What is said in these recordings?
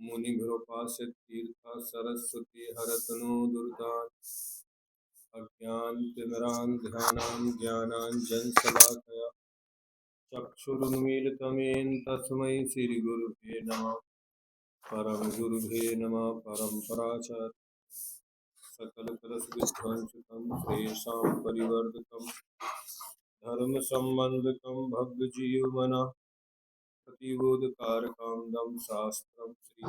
मुनिभिरुपास्य तीर्थ सरस्वती हरतनो दुर्गान् अज्ञानतिमिरान्धकानां ज्ञानाञ्जनशलाकया चक्षुरुन्मीलितं तस्मै श्रीगुरुवे नमः। परमगुरुवे नमः। परम्पराचार्य सकलकलशविध्वंसकं श्रेषां परिवर्धकं धर्मसम्बन्धकं भक्तजीवमनः प्रतिबोधकारकं दं शास्त्रं श्री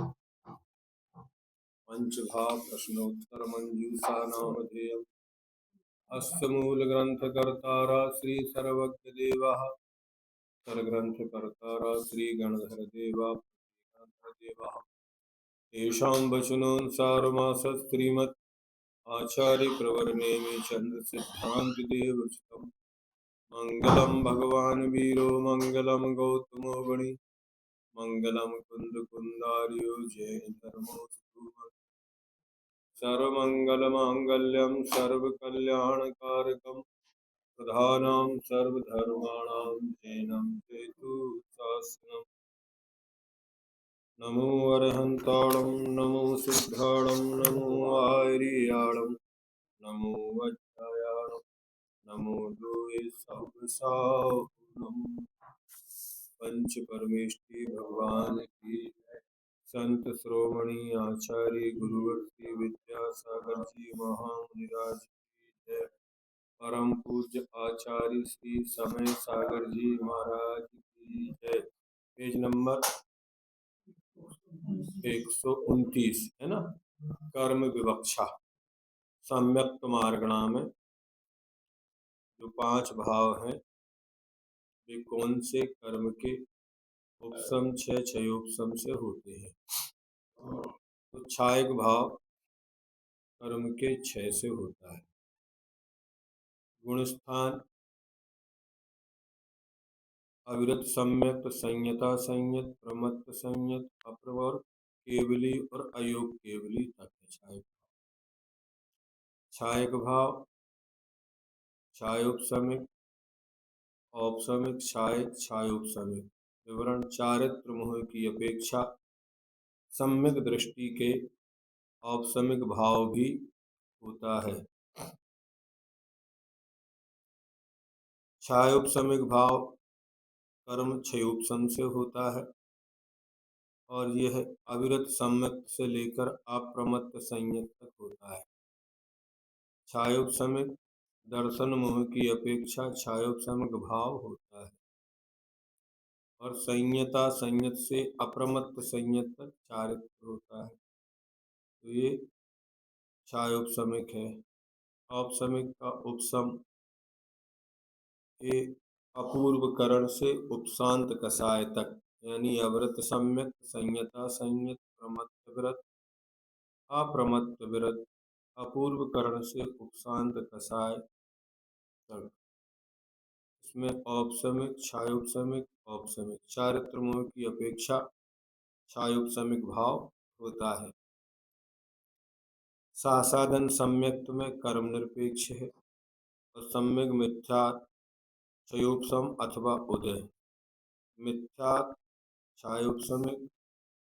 पंचभाव प्रश्नोत्तरमञ्जूषा नामधेयम् अस्य मूलग्रन्थकर्तारः श्री सर्वज्ञदेवः सर्वग्रन्थकर्तारः श्री गणधरदेवः तेषां वचनोऽनुसारमासः श्रीमद् आचार्यप्रवरनेमि चन्द्रसिद्धान्तदेवोचितम् मङ्गलं भगवान् वीरो मङ्गलं गौतमो गणि मङ्गलं कुन्दकुन्दार्यो जैनधर्मोऽस्तु सर्वमङ्गलमाङ्गल्यं सर्वकल्याणकारकं प्रधानं सर्वधर्माणां जैनं जयतु शासनम्। नमो अरहन्ताणं नमो सिद्धाणं नमो आर्याणं नमो वज्रायाणं नमो लोये सहस्राहुनम्। पंच परमेष्टि भगवान की संत श्रोमणी आचार्य गुरुवर श्री विद्यासागर जी महामुनिराज की जय। परम पूज्य आचार्य श्री समय सागर जी महाराज की जय। पेज नंबर 129 है ना। कर्म विवक्षा सम्यक्त मार्गणा में जो 5 भाव हैं वे कौन से कर्म के उपसम क्षयोपसम से होते हैं। तो क्षायक भाव कर्म के क्षय से होता है। गुणस्थान अविरत सम्यक संयता संयत प्रमत्त संयत अप्रवर केवली और अयोग केवली तक क्षायक भाव क्षायोपसमिक औपसमिक क्षाय क्षायोपसमिक। विवरण चारित्र मोह की अपेक्षा सम्यक दृष्टि के औपसमिक भाव भी होता है। क्षायोपसमिक भाव कर्म क्षयोपसम से होता है और यह अविरत सम्यक से लेकर अप्रमत्त संयत तक होता है। क्षायोपसमिक दर्शन मोह की अपेक्षा क्षायोपसमिक भाव होता है और संयता संयत से अप्रमत्त संयत तक चारित्र होता है। तो ये क्षायोपसमिक है। औपसमिक का उपसम ये अपूर्व करण से उपशांत कसाय तक यानी अव्रत सम्यक संयता संयत प्रमत्त व्रत अप्रमत्त व्रत अपूर्व करण से उपशांत कसाय तक। इसमें औपसमिक क्षायोपसमिक औपसमिक चारित्र मोह की अपेक्षा क्षायोपसमिक भाव होता है। सासाधन सम्यक्त में कर्म निरपेक्ष है और सम्यक मिथ्या क्षयोपसम अथवा उदय मिथ्या क्षयोपसमिक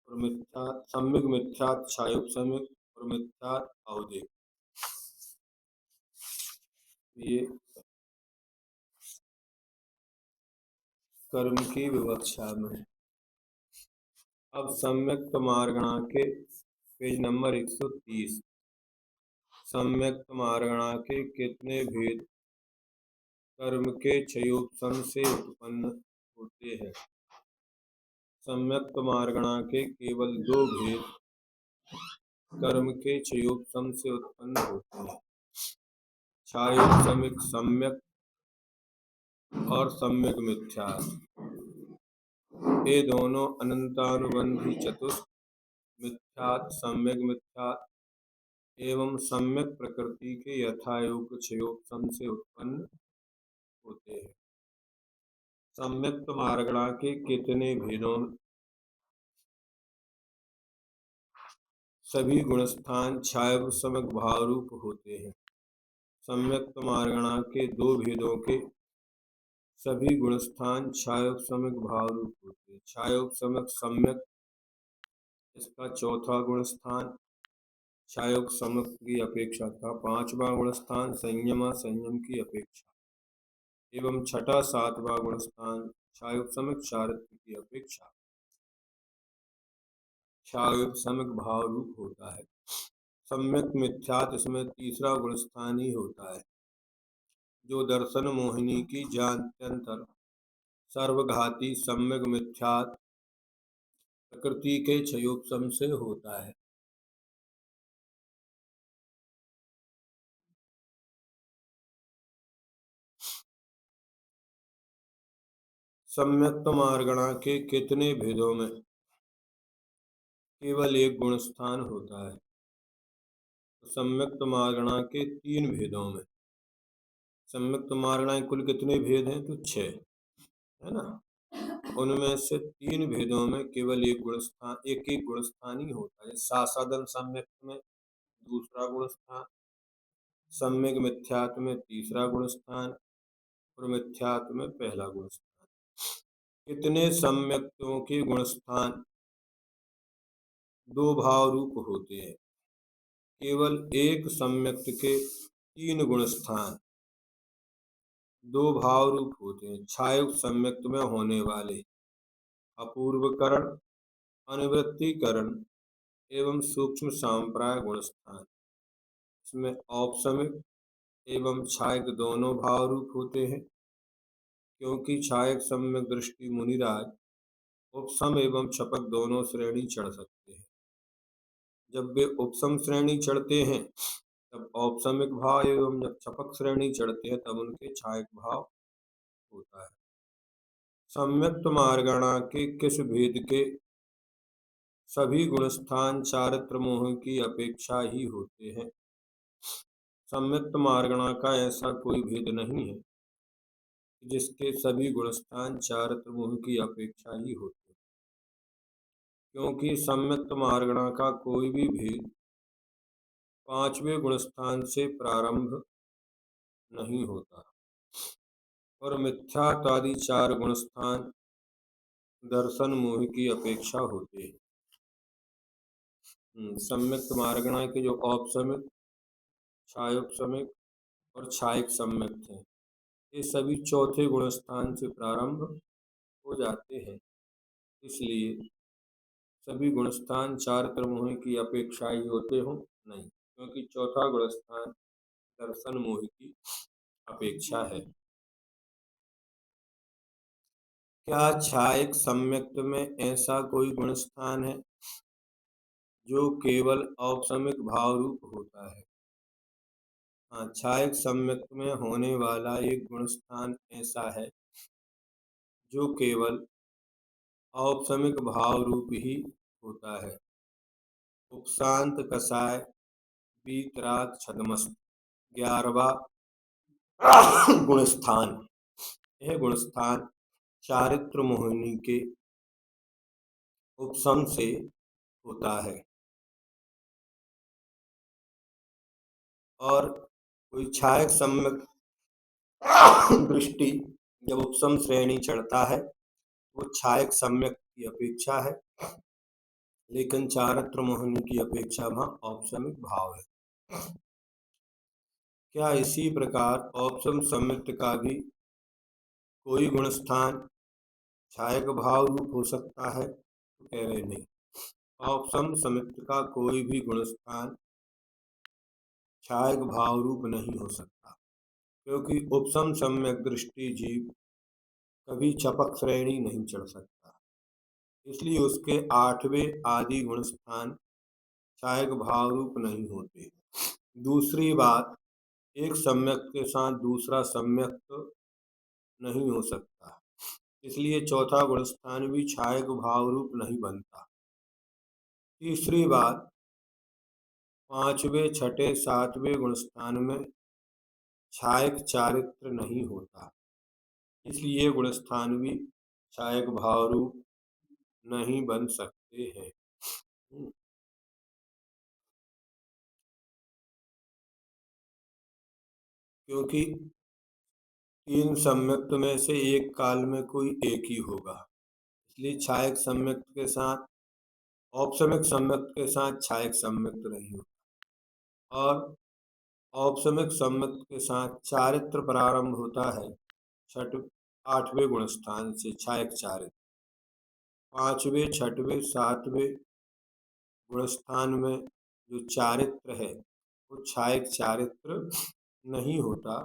और मिथ्या सम्यक मिथ्या क्षयोपसमिक और मिथ्या औदय। ये कर्म की विवक्षा में। अब सम्यक्त मार्गणा के पेज नंबर 130। सम्यक्त मार्गणा के कितने भेद कर्म के क्षयोपसम से उत्पन्न होते हैं। सम्यक्त मार्गणा के केवल 2 भेद कर्म के क्षयोपसम से उत्पन्न होते हैं। क्षयोपसमिक सम्यक और सम्यक मिथ्या। ये दोनों अनंतानुबंधी चतुष्ट मिथ्यात् सम्यक मिथ्यात् एवं सम्यक प्रकृति के यथायोग क्षयोपसम से उत्पन्न होते हैं। सम्यक्त मार्गणा के कितने भेदों सभी गुणस्थान क्षयोपसमिक भाव रूप होते हैं। सम्यक्त मार्गणा के 2 भेदों के सभी गुणस्थान क्षयोपसमिक भाव रूप होते हैं। क्षयोपसमिक सम्यक इसका चौथा गुण स्थान क्षायोग समक की अपेक्षा था। पांचवा गुण स्थान संयम संयम की अपेक्षा एवं छठा सातवां गुण स्थान क्षायोग समक चारित्र की अपेक्षा क्षायोग समक भाव रूप होता है। सम्यक मिथ्यात् इसमें तीसरा गुण स्थान ही होता है, जो दर्शन मोहिनी की जानत्यंतर सर्वघाती सम्यक मिथ्यात् प्रकृति के क्षयोपम से होता है। सम्यक्त मार्गणा के कितने भेदों में केवल एक गुण स्थान होता है? तो सम्यक्त मार्गणा के तीन भेदों में। सम्यक्त मार्गणा के कुल कितने भेद हैं? तो 6 है ना। उनमें से तीन भेदों में केवल एक गुण स्थान, एक एक गुण स्थान ही होता है। सासादन सम्यक्त में दूसरा गुण स्थान, सम्यक मिथ्यात्व में तीसरा गुण स्थान और मिथ्यात्व में पहला गुण स्थान। कितने सम्यक्तों के गुण स्थान दो भाव रूप होते हैं? केवल एक सम्यक्त के तीन गुण स्थान दो भाव रूप होते हैं। छायुक्त सम्यक्त में होने वाले अपूर्वकरण, अनुवृत्तीकरण एवं सूक्ष्म सांप्राय गुण स्थान, इसमें औपसमिक एवं छायक दोनों भाव रूप होते हैं, क्योंकि छायक सम्यक दृष्टि मुनिराज उपसम एवं छपक दोनों श्रेणी चढ़ सकते हैं। जब वे उपसम श्रेणी चढ़ते हैं तब औपसमिक भाव एवं जब छपक श्रेणी चढ़ते हैं तब उनके छायक भाव होता है। सम्यक्त मार्गणा के किस भेद के सभी गुणस्थान चारित्र मोह की अपेक्षा ही होते हैं? सम्यक्त मार्गणा का ऐसा कोई भेद नहीं है जिसके सभी गुणस्थान चारित्र मोह की अपेक्षा ही होते हैं, क्योंकि सम्यक्त मार्गणा का कोई भी भेद पांचवें गुणस्थान से प्रारंभ नहीं होता और मिथ्यात्व आदि चार गुणस्थान दर्शन मोह की अपेक्षा होते हैं। सम्यक्त मार्गणा के जो औपसमिक, छायोपसमिक और छायक सम्यक्त हैं, ये सभी चौथे गुणस्थान से प्रारंभ हो जाते हैं। इसलिए सभी गुणस्थान चार त्रमोह की अपेक्षा ही होते हो नहीं, क्योंकि चौथा गुणस्थान दर्शन मोह की अपेक्षा है। क्या छायक सम्यक्त में ऐसा कोई गुणस्थान है जो केवल औपसमिक भाव रूप होता है? हाँ, छायक सम्यक्त में होने वाला एक गुणस्थान ऐसा है जो केवल औपसमिक भाव रूप ही होता है। उपशांत कसाय वीतराग छदमस्त 11वां गुणस्थान। यह गुणस्थान चारित्र मोहिनी के उपशम से होता है और कोई छायक सम्यक दृष्टि जब उपशम श्रेणी चढ़ता है वो छायक सम्यक की अपेक्षा है, लेकिन चारित्र मोहिनी की अपेक्षा वहाँ औपसमिक भाव है। क्या इसी प्रकार औपसम सम्यक्त का भी कोई गुणस्थान छायक भाव रूप हो सकता है? तो कह रहे नहीं, औपसम सम्यक्त का कोई भी गुणस्थान छायक भाव रूप नहीं हो सकता, क्योंकि उपसम सम्यक दृष्टि जीव कभी छपक श्रेणी नहीं चढ़ सकता। इसलिए उसके आठवें आदि गुणस्थान छायक भाव रूप नहीं होते। दूसरी बात, एक सम्यक के साथ दूसरा सम्यक नहीं हो सकता, इसलिए चौथा गुणस्थान भी छायक भाव रूप नहीं बनता। तीसरी बात, पांचवें छठे सातवें गुणस्थान में छायक चारित्र नहीं होता, इसलिए गुणस्थान भी छायक भाव रूप नहीं बन सकते हैं। क्योंकि तीन सम्यक्त में से एक काल में कोई एक ही होगा, इसलिए छायक सम्यक्त के साथ औपसमिक सम्यक्त के साथ छायक सम्यक्त नहीं होता और औपसमिक सम्यक्त के साथ चारित्र प्रारंभ होता है छठ 8वें गुणस्थान से छायक चारित्र। 5वें 6वें 7वें गुणस्थान में जो चारित्र है वो छायक चारित्र नहीं होता,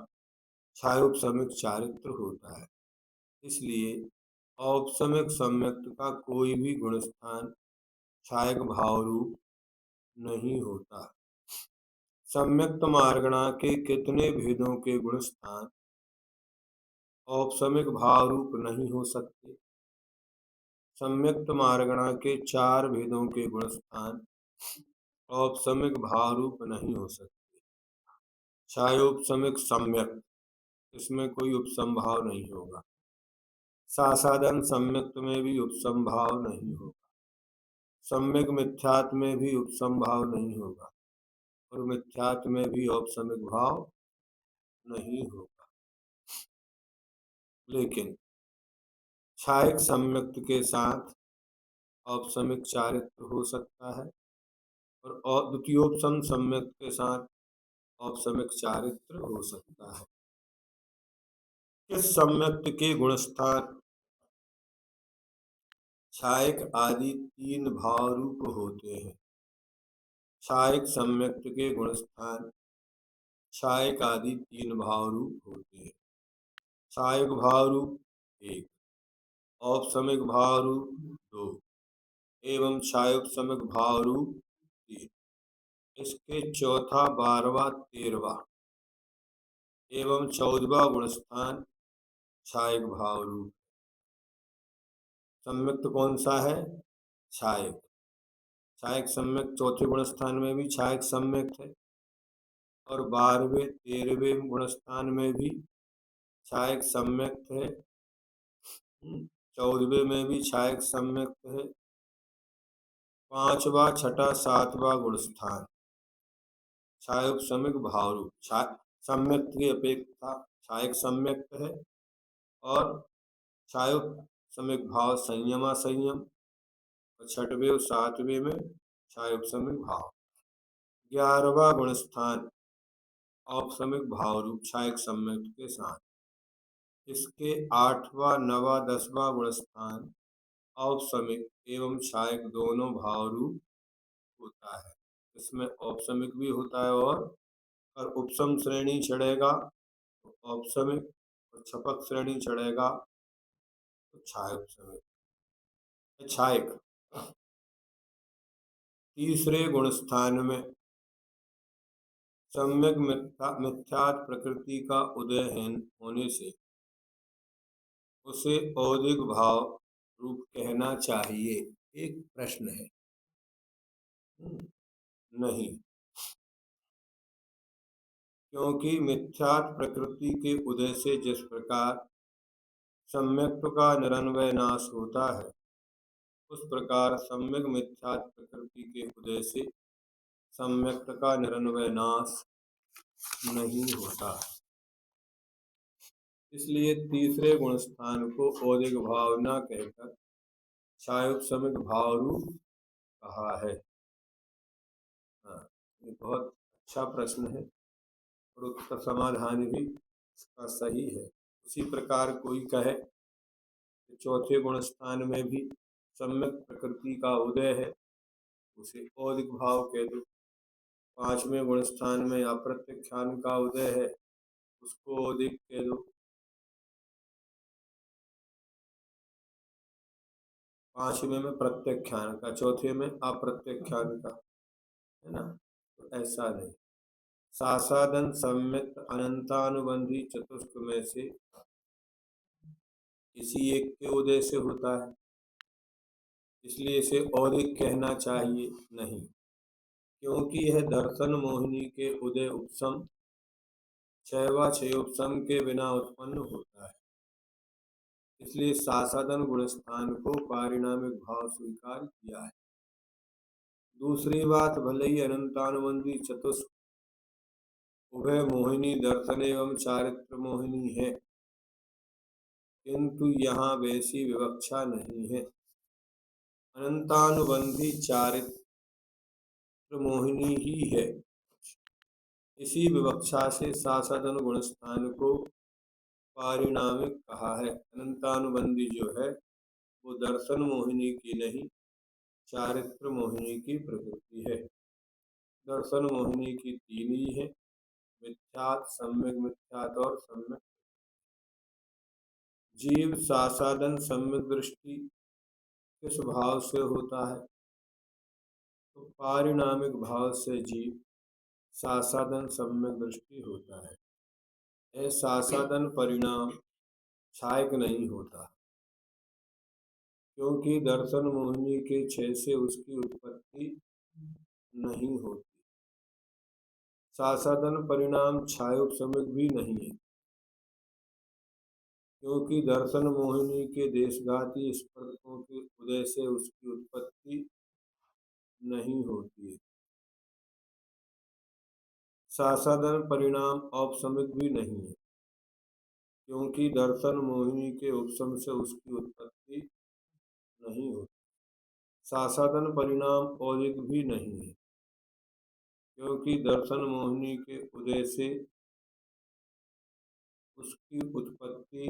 छायोपसमिक चारित्र होता है। इसलिए औपसमिक सम्यक्त का कोई भी गुणस्थान छायक भाव रूप नहीं होता। सम्यक्त मार्गणा के कितने भेदों के गुणस्थान औपसमिक भाव रूप नहीं हो सकते? सम्यक्त मार्गणा के 4 भेदों के गुणस्थान औपसमिक भाव रूप नहीं हो सकते। छायोपसमिक सम्यक्त, इसमें कोई उपसंभाव नहीं होगा। सासादन सम्यक्त में भी उपसंभाव नहीं होगा। सम्यक मिथ्यात्व में भी उपसंभाव नहीं होगा और मिथ्यात्व में भी औपसमिक भाव नहीं होगा। लेकिन छायक सम्यक्त के साथ औपसमिक चारित्र हो सकता है और द्वितीयोपसम सम्यक्त के साथ औपसमिक चारित्र हो सकता है। किस सम्यक्त के गुणस्थान छायक आदि 3 भाव रूप होते हैं? छायक सम्यक्त के गुणस्थान छायक आदि 3 भाव रूप होते हैं। छायक भाव रूप 1, औपसमिक भाव रूप 2 एवं छायोपसमिक भाव रूप 3। इसके चौथा 12वां 13वां एवं 14वां गुणस्थान छायक भाव रूप। सम्यक्त कौन सा है? छायक। छायक सम्यक्त चौथे गुणस्थान में भी छायक सम्यक्त है और 12वें 13वें गुणस्थान में भी छायक सम्यक्त है। 14वें में भी छायक सम्यक्त है। 5वां 6वां 7वां गुणस्थान छायोपसमिक भाव रूप सम्यक्त की अपेक्षा छायक सम्यक्त है और छायोपसमिक भाव संयमा संयम और 6वें और 7वें में छायोपसमिक भाव। 11वां गुणस्थान औपसमिक भाव रूप छायक सम्यक्त के साथ। इसके 8वां 9वां 10वां गुणस्थान औपसमिक एवं छायक दोनों भाव रूप होता है। इसमें औपसमिक भी होता है और उपसम श्रेणी चढ़ेगा तो औपसमिक और छपक श्रेणी चढ़ेगा तो छायोपसमिक। छायक तीसरे गुणस्थान में सम्यक मिथ्यात्व प्रकृति का उदय होने से उसे औदिक भाव रूप कहना चाहिए? एक प्रश्न है। नहीं, क्योंकि मिथ्यात्व प्रकृति के उदय से जिस प्रकार सम्यक्त्व का निरन्वय नाश होता है उस प्रकार सम्यक मिथ्यात्व प्रकृति के उदय से सम्यक्त्व का निरन्वय नाश नहीं होता। इसलिए तीसरे गुणस्थान को औदिक भाव न कहकर छायोपसमिक भाव रूप कहा है। हाँ, ये बहुत अच्छा प्रश्न है और उसका समाधान भी इसका सही है। उसी प्रकार कोई कहे कि चौथे गुणस्थान में भी सम्यक प्रकृति का उदय है, उसे औदिक भाव कह दो। 5वें गुणस्थान में अप्रत्यक्षान का उदय है, उसको औदिक कह दो। 5वें में प्रत्यक्षान का, चौथे में अप्रत्यक्षान का, है ना? तो ऐसा नहीं। सासादन सम्यक्त अनंतानुबंधी चतुष्क में से किसी एक के उदय से होता है, इसलिए इसे औदिक कहना चाहिए? नहीं, क्योंकि यह दर्शन मोहिनी के उदय उपसम 6वां 6 उपसम के बिना उत्पन्न होता है, इसलिए सासादन गुणस्थान को पारिणामिक भाव स्वीकार किया है। दूसरी बात, भले ही अनंतानुबंधी चतुष्क उभय मोहिनी दर्शन एवं चारित्र मोहिनी है, किंतु यहाँ वैसी विवक्षा नहीं है। अनंतानुबंधी चारित्र मोहिनी ही है। इसी विवक्षा से सासादन गुणस्थान को पारिणामिक कहा है। अनंतानुबंधी जो है वो दर्शन मोहिनी की नहीं, चारित्र मोहिनी की प्रकृति है। दर्शन मोहिनी की तीन ही है, मिथ्यात, सम्यक मिथ्यात और सम्यक। जीव सासादन सम्यक दृष्टि किस भाव से होता है? तो पारिणामिक भाव से जीव सासादन सम्यक दृष्टि होता है। यह सासादन परिणाम छायक नहीं होता, क्योंकि दर्शन मोहिनी के क्षय से उसकी उत्पत्ति नहीं होती। सासादन परिणाम छायोपशमिक भी नहीं है, क्योंकि दर्शन मोहिनी के देशघाती स्पर्शों के उदय से उसकी उत्पत्ति नहीं होती है। सासादन परिणाम औपशमिक भी नहीं है, क्योंकि दर्शन मोहिनी के उपशम से उसकी उत्पत्ति नहीं होती। सासादन परिणाम औदिक भी नहीं है, क्योंकि दर्शन मोहिनी के उदय से उसकी उत्पत्ति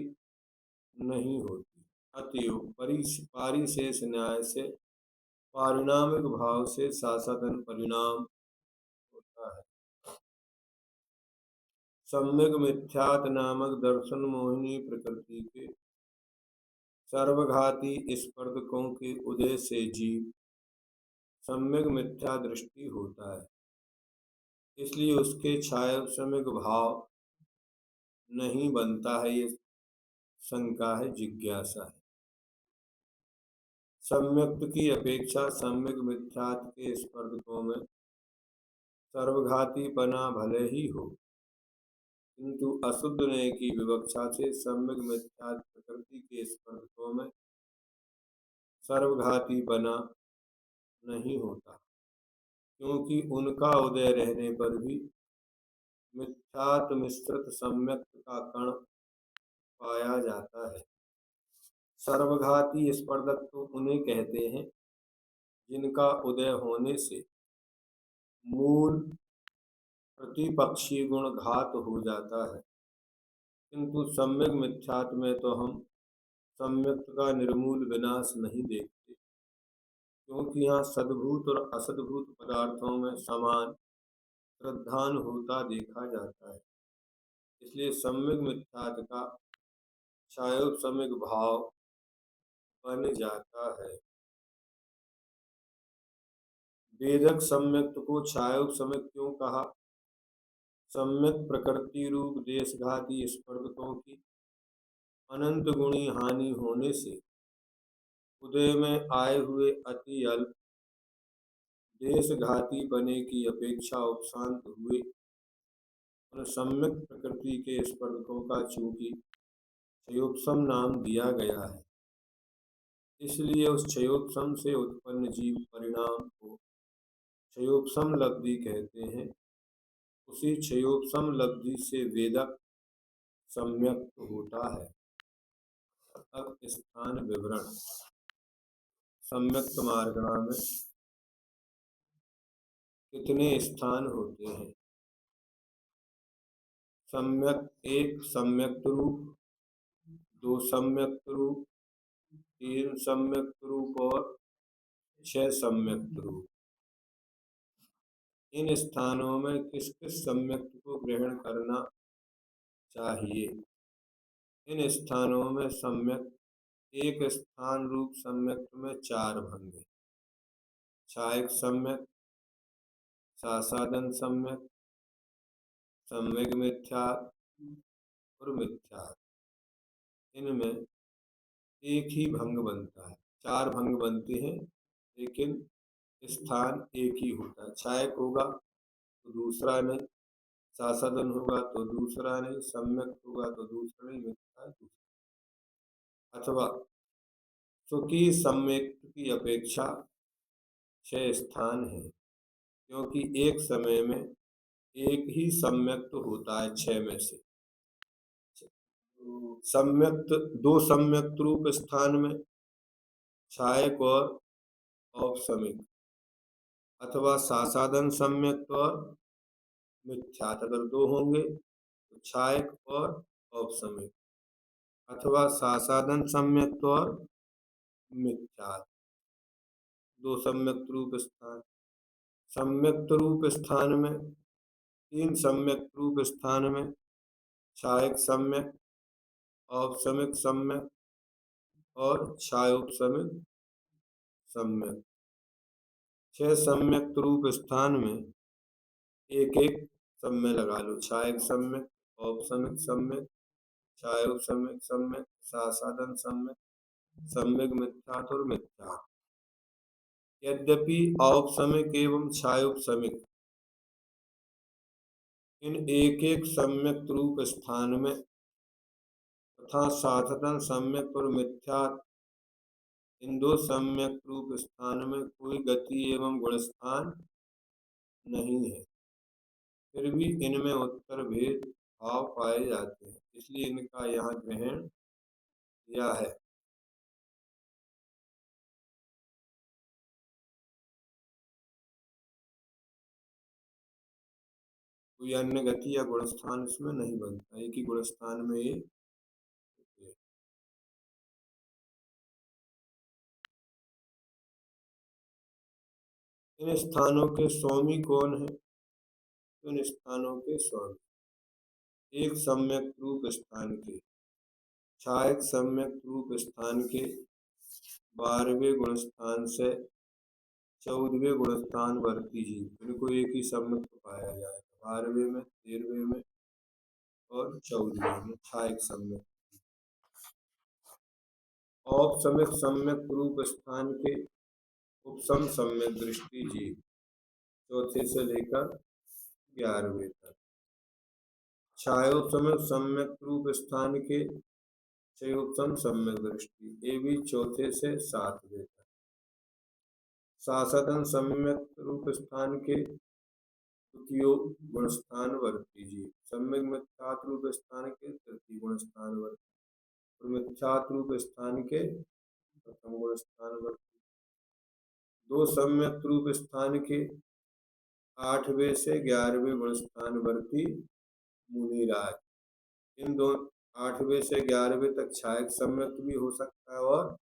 नहीं होती। अतएव पारिशेष न्याय से पारिणामिक भाव से सासादन परिणाम होता है। सम्यक मिथ्यात नामक दर्शन मोहिनी प्रकृति के सर्वघाती स्पर्धकों के उदय से जीव सम्यक मिथ्या दृष्टि होता है, इसलिए उसके छायोपशमिक भाव नहीं बनता है। ये शंका है, जिज्ञासा है। सम्यक्त की अपेक्षा सम्यक मिथ्यात के स्पर्धकों में सर्वघातीपना भले ही हो, किंतु अशुद्ध ने की विवक्षा से सम्यक मिथ्यात प्रकृति के स्पर्धकों में सर्वघातीपना नहीं होता, क्योंकि उनका उदय रहने पर भी मिथ्यात मिश्रित सम्यक्त का कण पाया जाता है। सर्वघाती स्पर्धक तो उन्हें कहते हैं जिनका उदय होने से मूल प्रतिपक्षी गुण घात हो जाता है, किंतु सम्यक मिथ्यात में तो हम सम्यक्त का निर्मूल विनाश नहीं देखते, क्योंकि यहाँ सद्भूत और असद्भूत पदार्थों में समान श्रद्धान होता देखा जाता है। इसलिए सम्यक मिथ्यात का छायोपशमिक भाव बन जाता है। वेदक सम्यक्त को छायोपशमिक क्यों कहा? सम्यक प्रकृति रूप देशघाती स्पर्धकों की अनंत गुणी हानि होने से उदय में आए हुए अति अल्प देशघाती बने की अपेक्षा उपशांत हुए उन सम्यक प्रकृति के स्पर्धकों का चूंकि क्षयोपशम नाम दिया गया है, इसलिए उस क्षयोपशम से उत्पन्न जीव परिणाम को क्षयोपशम लब्धि कहते हैं। उसी क्षयोपशम लब्धि से वेदक सम्यक होता है। अब स्थान विवरण। सम्यक्त मार्गणा में कितने स्थान होते हैं? सम्यक एक सम्यक्त रूप, दो सम्यक्त रूप, तीन सम्यक्त रूप और 6 सम्यक्त रूप। इन स्थानों में किस किस सम्यक्त को ग्रहण करना चाहिए? इन स्थानों में सम्यक एक स्थान रूप सम्यक्त में 4 भंग है। छायक सम्यक, सासादन सम्यक, सम्यक मिथ्यात और मिथ्यात। इनमें एक ही भंग बनता है। 4 भंग बनते हैं, लेकिन स्थान एक ही होता है। छायक होगा तो दूसरा नहीं, सासादन होगा तो दूसरा नहीं, सम्यक होगा तो दूसरा नहीं, मिथ्या दूसरा। अथवा स्वकीय सम्यक की अपेक्षा 6 स्थान है, क्योंकि एक समय में एक ही सम्यक्त होता है 6 में से। सम्यक्त दो सम्यक्त रूप स्थान में छायक और औपसमिक अथवा सासाधन सम्यक और मिथ्यात, अगर दो होंगे तो छायक और औपसमिक, अथवा सासाधन सम्यक और मिथ्यात। दो सम्यक रूप स्थान, सम्यक रूप स्थान में तीन सम्यक रूप स्थान में छायक सम्यक, औपसमिक सम्यक और छायोपसमिक सम्यक। छह सम्यक रूप स्थान में एक एक सम्यक लगा लो, छायक सम्यक, औपसमिक सम्यक, छायोपसमिक सम्यक, सासाधन सम्यक, सम्यक मिथ्यात और मिथ्यात। यद्यपि औपसमिक एवं छायोपसमिक इन एक एक सम्यक रूप स्थान में तथा साधारण सम्यक और मिथ्यात इन दो सम्यक रूप स्थान में कोई गति एवं गुण स्थान नहीं है, फिर भी इनमें उत्तर भेद भाव पाए जाते हैं, इसलिए इनका यहाँ ग्रहण किया है। कोई अन्य गति या गुण स्थान इसमें नहीं बनता, एक ही गुण स्थान में ये। इन स्थानों के स्वामी कौन है? इन स्थानों के स्वामी एक सम्यक रूप स्थान के छायक सम्यक रूप स्थान के 12वें गुण स्थान से 14वें गुण स्थान वर्ती जीव, इनको एक ही सम्यक पाया जाएगा। 12वें में, 13वें में और 14वें में छायक सम्यक। औपसमिक सम्यक रूप स्थान के उपसम सम्यक दृष्टि जीव, चौथे से लेकर 11वें तक। छायोपसमिक सम्यक रूप स्थान के छयोपसम सम्यक दृष्टि, ये भी चौथे से 7वें तक। सासाधन सम्यक रूप स्थान के तृतीय गुण स्थान वर्ती जीव, सम्यक मिथ्यात रूप स्थान के तृतीय गुण स्थान वर्ती और मिथ्यात रूप स्थान के प्रथम गुण स्थान वर्ती। दो सम्यक रूप स्थान के 8वें से 11वें गुण स्थान वर्ती मुनिराज, इन दो 8वें से 11वें तक छायक सम्यक भी हो सकता है और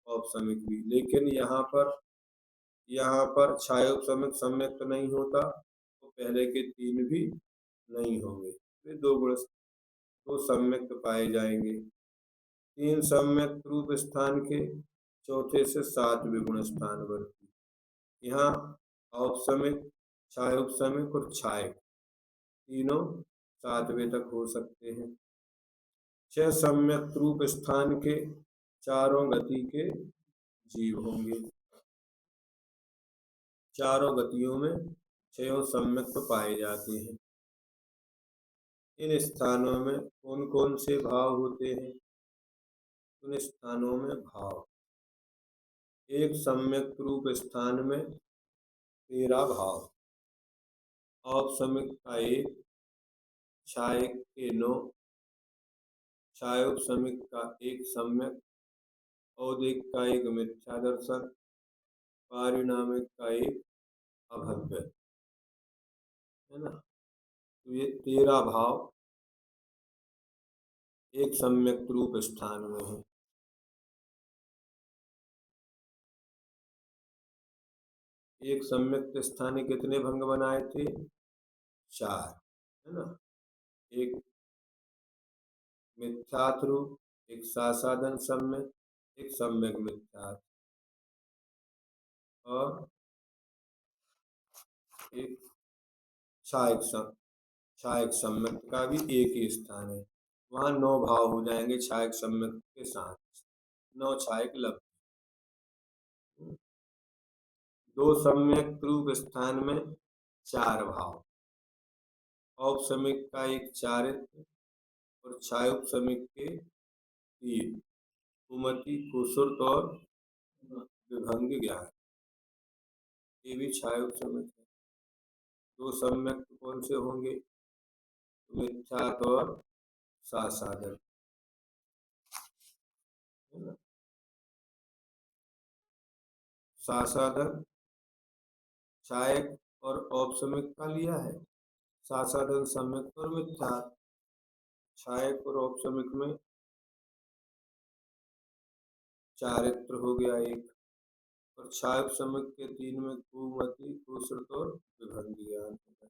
औपसमिक भी, लेकिन यहाँ पर छायोपसमिक सम्यक तो नहीं होता, तो पहले के तीन भी नहीं होंगे, वे दो सम्यक पाए जाएंगे। तीन सम्यक रूप स्थान के चौथे से 7वें गुण स्थान वर्ती, यहाँ औपसमिक, छायोपसमिक और छायक तीनों 7वें तक हो सकते हैं। छह सम्यक रूप स्थान के चारों गति के जीव होंगे, चारों गतियों में छयों सम्यक पाए जाते हैं। इन स्थानों में कौन कौन से भाव होते हैं? उन स्थानों में भाव, एक सम्यक रूप स्थान में 13 भाव, औपसमिक का 1, छायक के 9, छायोपसमिक का 1 सम्यक, औदिक का 1 मिथ्या दर्शन, पारिणामिक का 1 अभव्य, है ना। तो ये 13 भाव एक सम्यक रूप स्थान में है। एक सम्यक स्थान ने कितने भंग बनाए थे? 4, है ना। एक मिथ्यात रूप, एक सासाधन सम्यक, एक सम्यक मिथ्यात और एक छायक सम्यक का भी एक ही स्थान है। वहाँ 9 भाव हो जाएंगे छायक सम्यक के साथ, 9 छायक लग। दो सम्यक रूप स्थान में 4 भाव, औपसमिक का 1 चारित्र और छायोपसमिक के 3, कुमति, कुसुर्त और विभंग ज्ञान, ये भी छायोपसमिक है। दो सम्यक कौन से होंगे? मिथ्यात और सासाधन, है ना। सासाधन, छायक और औपसमिक का लिया है। सासाधन, सम्यक और मिथ्यात्। छायक और औपसमिक में चारित्र हो गया एक, और छायक सम्यक के तीन में कुमति, कुश्रुत और विभंगी ज्ञान हो गया।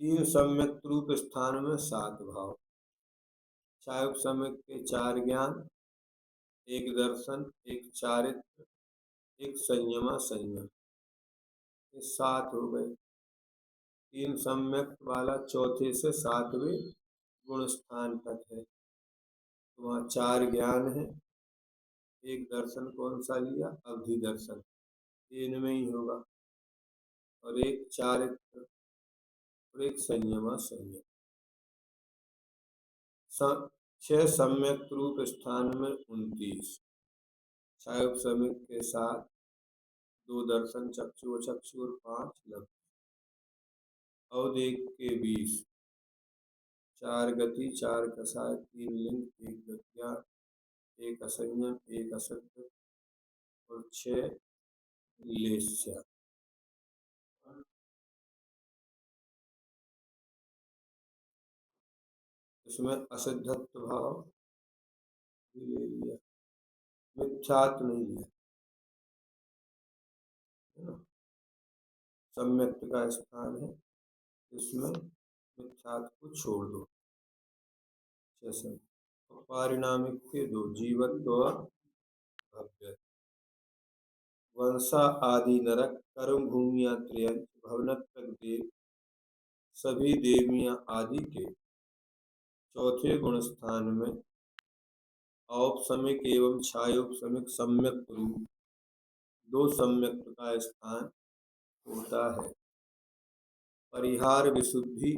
तीन सम्यक रूप स्थान में सात भाव। छायक सम्यक के चार ज्ञान, एक दर्शन, एक चारित्र, एक संयमा संयम, ये सात हो गए। तीन सम्यक वाला चौथे से सातवें गुण स्थान तक है, तो वहाँ चार ज्ञान है। एक दर्शन कौन सा लिया? अवधि दर्शन, तीन में ही होगा, और एक चारित्र और एक संयमा संयम। छह सम्यक रूप स्थान में 29। छायक सम्यक के साथ दो दर्शन, चक्षु चक्षु और 5 लब्ध। अवधि के 20। चार गति, चार कसाय, तीन लिंग, एक गतिया, एक असंयम, एक असत्य और 6 लेस्या। इसमें असिद्धत्व भाव भी ले लिया, मिथ्यात्व नहीं लिया, है ना। सम्यक का स्थान है, इसमें मिथ्यात्व को छोड़ दो। जैसे पारिणामिक के दो, जीवत्व और भव्य। वंशा आदि नरक, कर्म भूमिया त्रयंत, भवनत्रक देव, सभी देवियां आदि के चौथे गुण स्थान में औपसमिक एवं छायोपसमिक सम्यक रूप दो सम्यक का स्थान होता है। परिहार, विशुद्धि,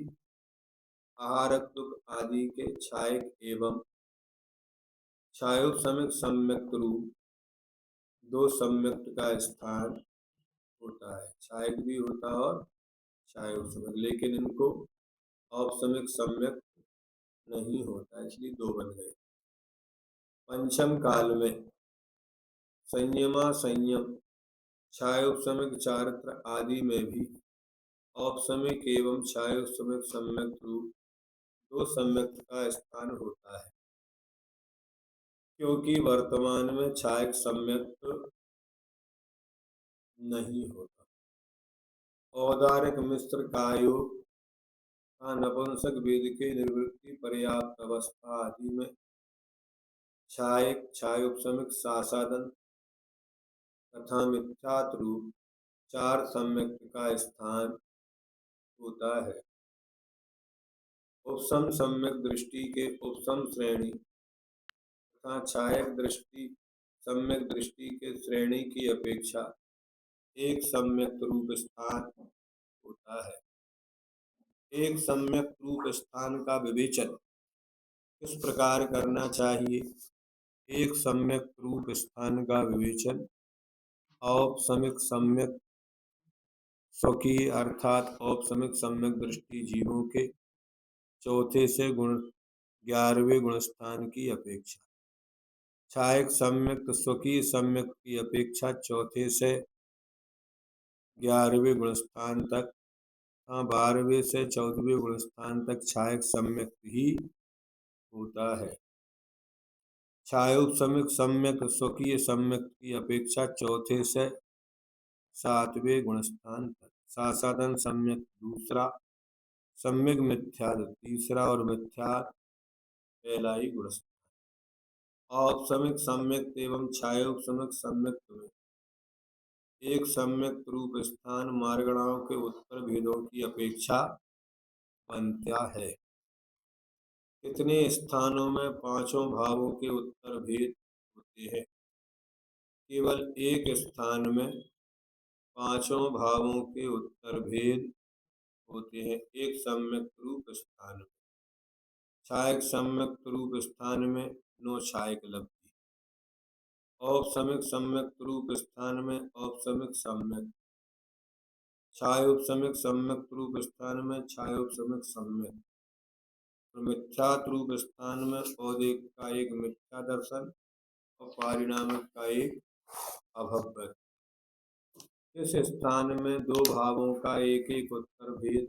आहारक दुख आदि के छायक एवं छायोपसमिक सम्यक रूप दो सम्यक का स्थान होता है। छायक भी होता है और छायोपसमिक, लेकिन इनको औपसमिक सम्यक नहीं होता, इसलिए दो बन गए। पंचम काल में संयमा संयम, छायोपसमिक, चारित्र आदि में भी औपसमिक एवं छायोपसमिक सम्यक रूप दो सम्यक का स्थान होता है, क्योंकि वर्तमान में छायक सम्यक नहीं होता। औदारिक मिश्र कायो का नपुंसक वेद के निवृत्ति पर्याप्त अवस्था आदि में छायक, छायोपसमिक, सासाधन तथा मिथ्यात् रूप चार सम्यक का स्थान होता है। उपसम सम्यक दृष्टि के उपसम श्रेणी तथा छायक दृष्टि सम्यक दृष्टि के श्रेणी की अपेक्षा एक सम्यक रूप स्थान होता है। एक सम्यक रूप स्थान का विवेचन किस प्रकार करना चाहिए? एक सम्यक रूप स्थान का विवेचन औपसमिक सम्यक स्वकीय अर्थात औपसमिक सम्यक दृष्टि जीवों के चौथे से गुण 11वें गुण स्थान की अपेक्षा, छायक सम्यक स्वकीय सम्यक की अपेक्षा चौथे से 11वें गुण स्थान तक, 12वें से 14वें गुण स्थान तक छायक सम्यक ही होता है। छायोपसमिक सम्यक स्वकीय सम्यक की अपेक्षा चौथे से 7वें गुण स्थान तक। सासाधन सम्यक दूसरा, सम्यक मिथ्या तीसरा और मिथ्या पहला ही गुण स्थान। औपसमिक सम्यक एवं छायोपसमिक सम्यक में एक सम्यक रूप स्थान मार्गणाओं के उत्तर भेदों की अपेक्षा बनता है। कितने स्थानों में पांचों भावों के उत्तर भेद होते हैं? केवल एक स्थान में पांचों भावों के उत्तर भेद होते हैं, एक सम्यक रूप स्थान में। छायक सम्यक रूप स्थान में 9 छायक लब्धि। औपसमिक सम्यक रूप स्थान में औपसमिक सम्यक, छायोपसमिक सम्यक रूप स्थान में छायोपसमिक सम्यक, मिथ्यात् रूप स्थान में औदिक का एक मिथ्या दर्शन और पारिणामिक का एक अभवत। इस स्थान में दो भावों का एक एक उत्तर भेद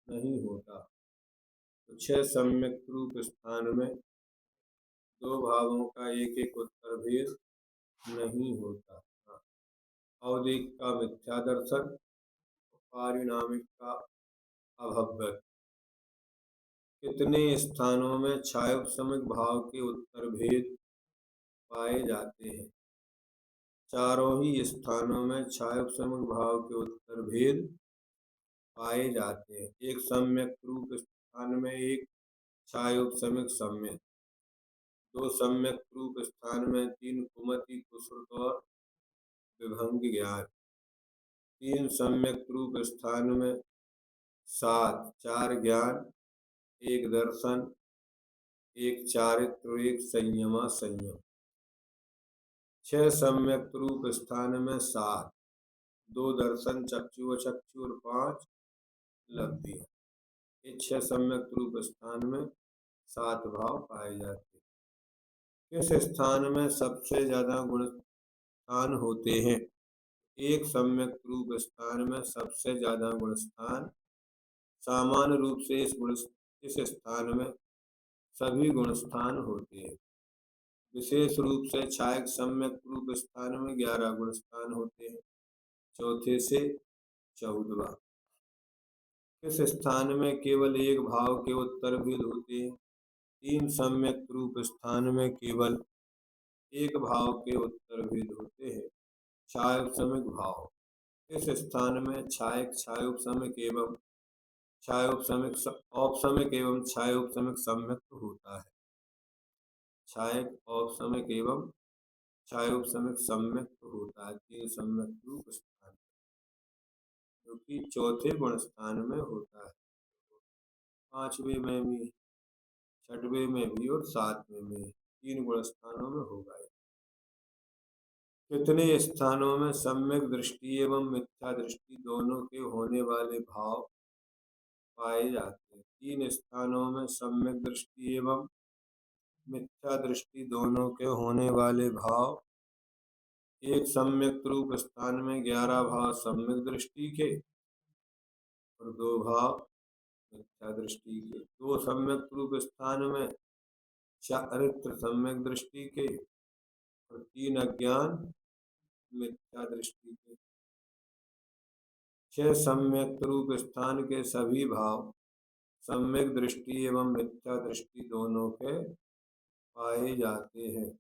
नहीं होता। तो 6 सम्यक रूप स्थान में दो भावों का एक एक उत्तर भेद नहीं होता। औदिक का मिथ्या दर्शन, पारिणामिक का अभवत। कितने स्थानों में छायोपशमिक भाव के उत्तर भेद पाए जाते हैं? चारों ही स्थानों में छायोपशमिक भाव के उत्तर भेद पाए जाते हैं। एक सम्यक रूप स्थान में एक छायोपशमिक सम्यक, दो सम्यक रूप स्थान में 3 कुमति, कुसुर और विभंग ज्ञान, 3 सम्यक रूप स्थान में 7 4 ज्ञान, 1 दर्शन, 1 चारित्र, 1 संयमा संयम। 6 सम्यक रूप स्थान में 7, 2 दर्शन, चक्षु चक्षु और 5 लब्धि। ये 6 सम्यक रूप स्थान में 7 भाव पाए जाते हैं। किस स्थान में सबसे ज्यादा गुण स्थान होते हैं? एक सम्यक रूप स्थान में सबसे ज्यादा गुण स्थान। सामान्य रूप से इस स्थान में सभी गुण स्थान होते हैं। विशेष रूप से छायक सम्यक रूप स्थान में 11 गुण स्थान होते हैं, चौथे से 14वां। इस स्थान में केवल एक भाव के उत्तर भेद होते हैं। 3 सम्यक रूप स्थान में केवल एक भाव के उत्तर भेद होते हैं, छायोपशमिक भाव। इस स्थान में छायक छायोपशमिक एवं औपशमिक एवं छायोपशमिक सम्यक होता है। छायक औपशमिक एवं छायोपशमिक सम्यक होता है 3 सम्यक रूप स्थान, जो कि चौथे गुण स्थान में होता है, 5वें में भी, 6वें में भी और 7वें में, 3 गुण स्थानों में होगा। कितने स्थानों में सम्यक दृष्टि एवं मिथ्या दृष्टि दोनों के होने वाले भाव पाए जाते हैं? 3 स्थानों में सम्यक दृष्टि एवं मिथ्या दृष्टि दोनों के होने वाले भाव। एक सम्यक रूप स्थान में 11 भाव सम्यक दृष्टि के और 2 भाव मिथ्या दृष्टि के। 2 सम्यक रूप स्थान में चारित्र सम्यक दृष्टि के और 3 अज्ञान मिथ्या दृष्टि के। 6 सम्यक रूप स्थान के सभी भाव सम्यक दृष्टि एवं मिथ्या दृष्टि दोनों के पाए जाते हैं।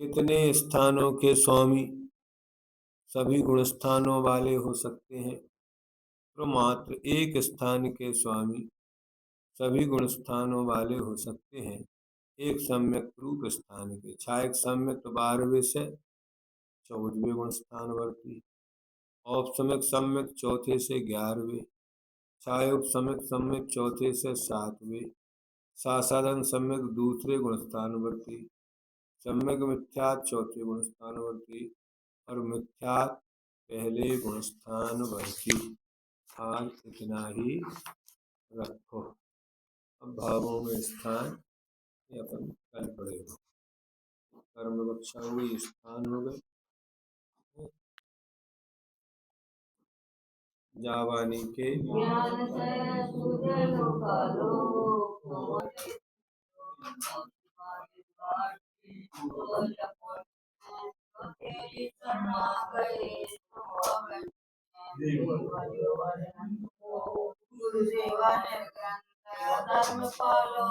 कितने स्थानों के स्वामी सभी गुण स्थानों वाले हो सकते हैं? तो मात्र एक स्थान के स्वामी सभी गुण स्थानों वाले हो सकते हैं, एक सम्यक रूप स्थान के। छायक सम्यक 12वें से 14वें गुण स्थान वर्ती, औपशमिक सम्यक चौथे से 11वें, छायोपशमिक सम्यक चौथे से 7वें, सासाधन सम्यक दूसरे गुण स्थान वर्ती, सम्यक मिथ्यात चौथे गुण स्थान वर्ती और मिथ्यात पहले गुण स्थान वर्ती। आज इतना ही रखो। अब भावों में स्थान ये अपन कल पढ़ेगा। कर्म रक्षा हुई, स्थान हो गए, जावानी के ज्ञान से सुजलो कालो गुरुदेवा ने धर्म पालो